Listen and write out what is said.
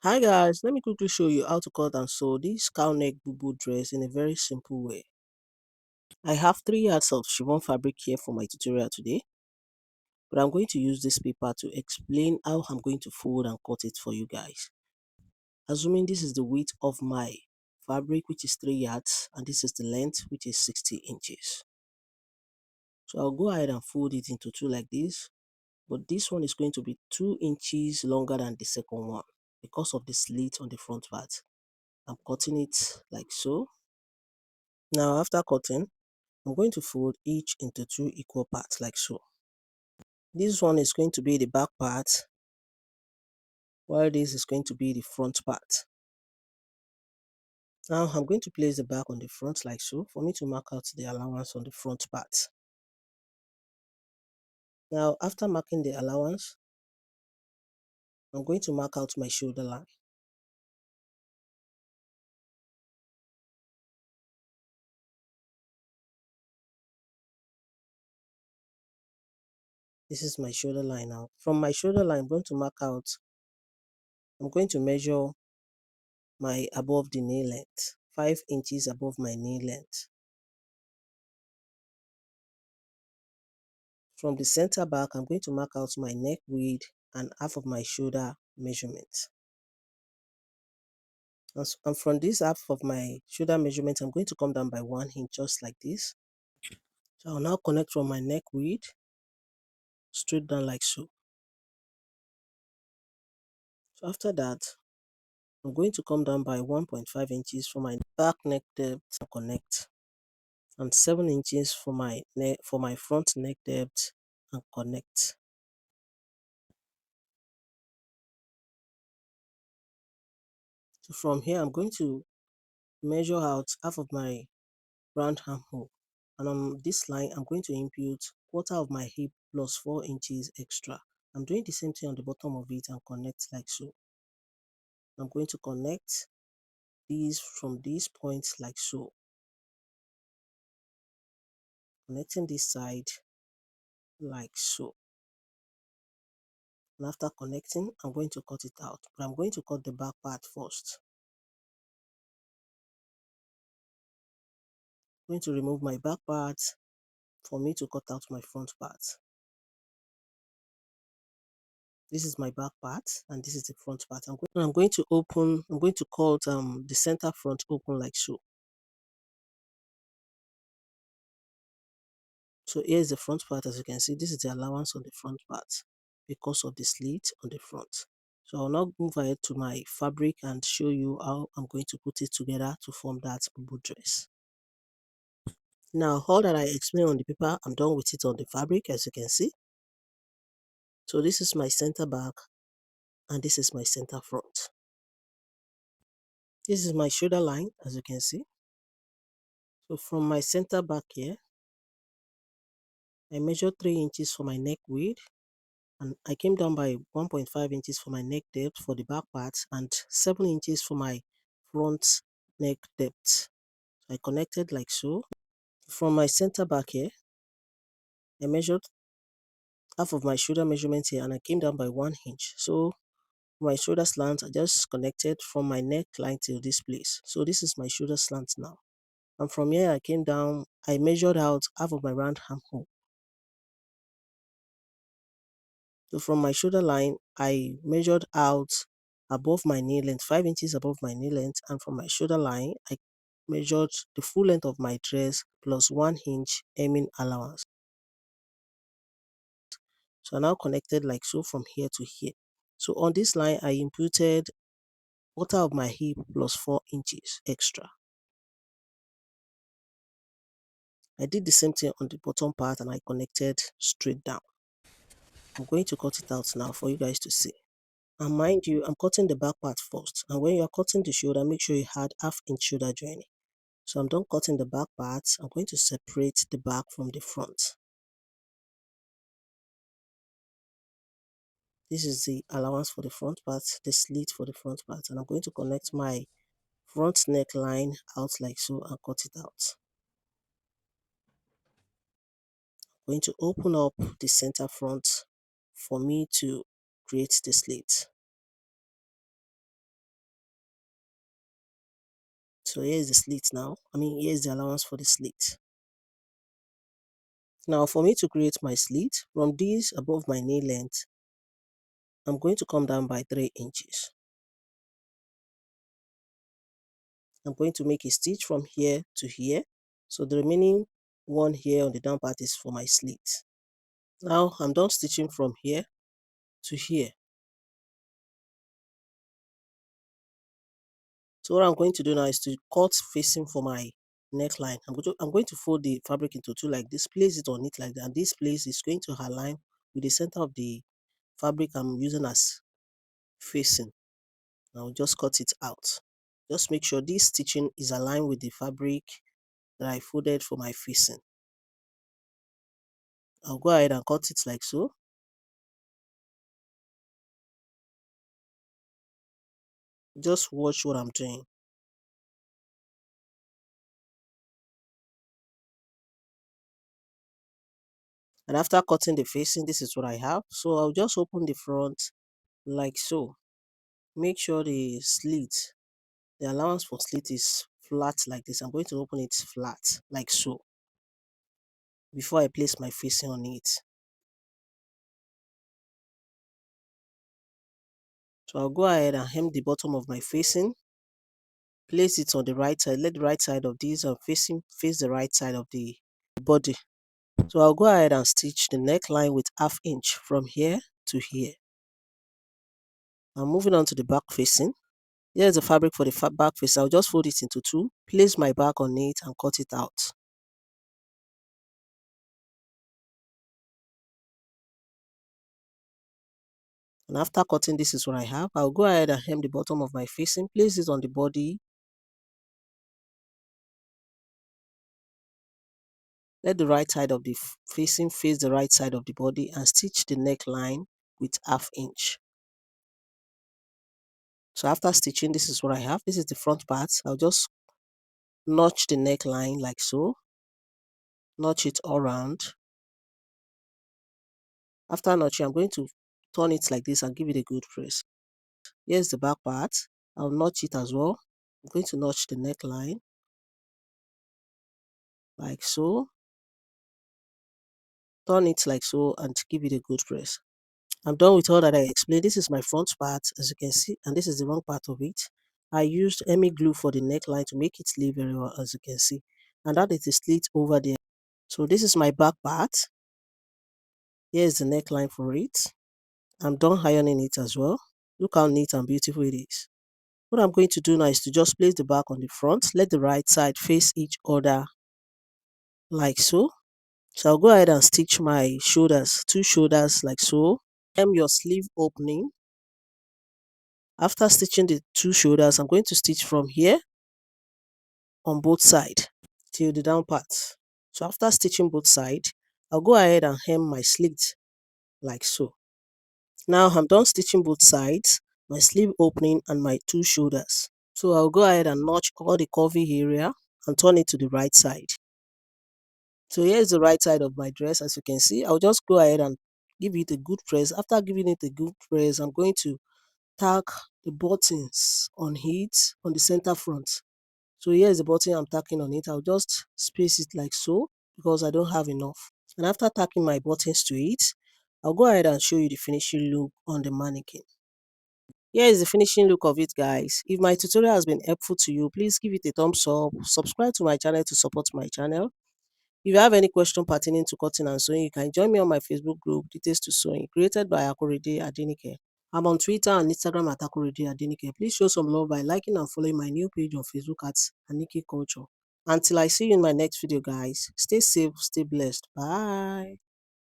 Hi guys, let me quickly show you how to cut and sew this cow neck bubu dress in a very simple way. I have 3 yards of chiffon fabric here for my tutorial today, but I'm going to use this paper to explain how I'm going to fold and cut it for you guys. Assuming this is the width of my fabric, which is 3 yards, and this is the length, which is 60 inches. So I'll go ahead and fold it into two like this, but this one is going to be 2 inches longer than the second one because of the slit on the front part. I'm cutting it like so. Now after cutting, I'm going to fold each into 2 equal parts like so. This one is going to be the back part, while this is going to be the front part. Now I'm going to place the back on the front like so for me to mark out the allowance on the front part. Now after marking the allowance, I'm going to mark out my shoulder line. This is my shoulder line now. From my shoulder line, I'm going to measure my above the knee length, 5 inches above my knee length. From the center back, I'm going to mark out my neck width and half of my shoulder measurement. And from this half of my shoulder measurement, I'm going to come down by 1 inch just like this. So I'll now connect from my neck width straight down like so. So after that, I'm going to come down by 1.5 inches for my back neck depth and connect, and 7 inches for my front neck depth and connect. So from here, I'm going to measure out half of my round armhole, and on this line I'm going to impute quarter of my hip plus 4 inches extra. I'm doing the same thing on the bottom of it and connect like so. I'm going to connect these from these points like so, connecting this side like so. And after connecting, I'm going to cut it out, but I'm going to cut the back part first. I'm going to remove my back part for me to cut out my front part. This is my back part and this is the front part. I'm going to cut the center front open like so. So here's the front part. As you can see, this is the allowance on the front part because of the slit on the front. So I'll now move ahead to my fabric and show you how I'm going to put it together to form that bubu dress. Now all that I explained on the paper, I'm done with it on the fabric, as you can see. So this is my center back and this is my center front. This is my shoulder line, as you can see. So from my center back here, I measured 3 inches for my neck width, and I came down by 1.5 inches for my neck depth for the back part and 7 inches for my front neck depth. So I connected like so. From my center back here, I measured half of my shoulder measurement here and I came down by 1 inch. So my shoulder slant, I just connected from my neckline till this place. So this is my shoulder slant now. And from here I came down, I measured out half of my round armhole. So from my shoulder line, I measured out above my knee length, 5 inches above my knee length, and from my shoulder line, I measured the full length of my dress plus 1 inch hemming allowance. So I now connected like so from here to here. So on this line, I imputed quarter of my hip plus 4 inches extra. I did the same thing on the bottom part and I connected straight down. I'm going to cut it out now for you guys to see. And mind you, I'm cutting the back part first. And when you're cutting the shoulder, make sure you add half-inch shoulder joining. So I'm done cutting the back part. I'm going to separate the back from the front. This is the allowance for the front part, the slit for the front part. And I'm going to connect my front neckline out like so and cut it out. I'm going to open up the center front for me to create the slit. So here's the slit now. Here's the allowance for the slit. Now for me to create my slit, from this above my knee length, I'm going to come down by 3 inches. I'm going to make a stitch from here to here. So the remaining one here on the down part is for my slit. Now I'm done stitching from here to here. So what I'm going to do now is to cut facing for my neckline. I'm going to fold the fabric into two like this, place it on it like that. And this place is going to align with the center of the fabric I'm using as facing. I'll just cut it out. Just make sure this stitching is aligned with the fabric that I folded for my facing. I'll go ahead and cut it like so. Just watch what I'm doing. And after cutting the facing, this is what I have. So I'll just open the front like so. Make sure the slit, the allowance for slit is flat like this. I'm going to open it flat like so before I place my facing on it. So I'll go ahead and hem the bottom of my facing. Place it on the right side. Let the right side of this facing face the right side of the body. So I'll go ahead and stitch the neckline with 1/2 inch from here to here. I'm moving on to the back facing. Here's the fabric for the back face. I'll just fold it into two, place my back on it and cut it out. And after cutting, this is what I have. I'll go ahead and hem the bottom of my facing, place it on the body. Let the right side of the facing face the right side of the body and stitch the neckline with 1/2 inch. So after stitching, this is what I have. This is the front part. I'll just notch the neckline like so. Notch it all around. After notching, I'm going to turn it like this and give it a good press. Here's the back part. I'll notch it as well. I'm going to notch the neckline like so. Turn it like so and give it a good press. I'm done with all that I explained. This is my front part, as you can see, and this is the wrong part of it. I used Emi glue for the neckline to make it lay very well, as you can see. And that is the slit over there. So this is my back part. Here is the neckline for it. I'm done ironing it as well. Look how neat and beautiful it is. What I'm going to do now is to just place the back on the front. Let the right side face each other like so. So I'll go ahead and stitch my shoulders, 2 shoulders like so. Hem your sleeve opening. After stitching the 2 shoulders, I'm going to stitch from here on both sides till the down part. So after stitching both sides, I'll go ahead and hem my slit like so. Now I'm done stitching both sides, my sleeve opening and my 2 shoulders. So I'll go ahead and notch all the curvy area and turn it to the right side. So here's the right side of my dress. As you can see, I'll just go ahead and give it a good press. After giving it a good press, I'm going to tack the buttons on it on the center front. So here's the button I'm tacking on it. I'll just space it like so because I don't have enough. And after tacking my buttons to it, I'll go ahead and show you the finishing look on the mannequin. Here is the finishing look of it, guys. If my tutorial has been helpful to you, please give it a thumbs up, subscribe to my channel to support my channel. If you have any question pertaining to cutting and sewing, you can join me on my Facebook group, Details to Sewing, created by Akorede Adenike. I'm on Twitter and Instagram at Akorede Adenike. Please show some love by liking and following my new page on Facebook at Anike Culture. Until I see you in my next video, guys, stay safe, stay blessed. Bye.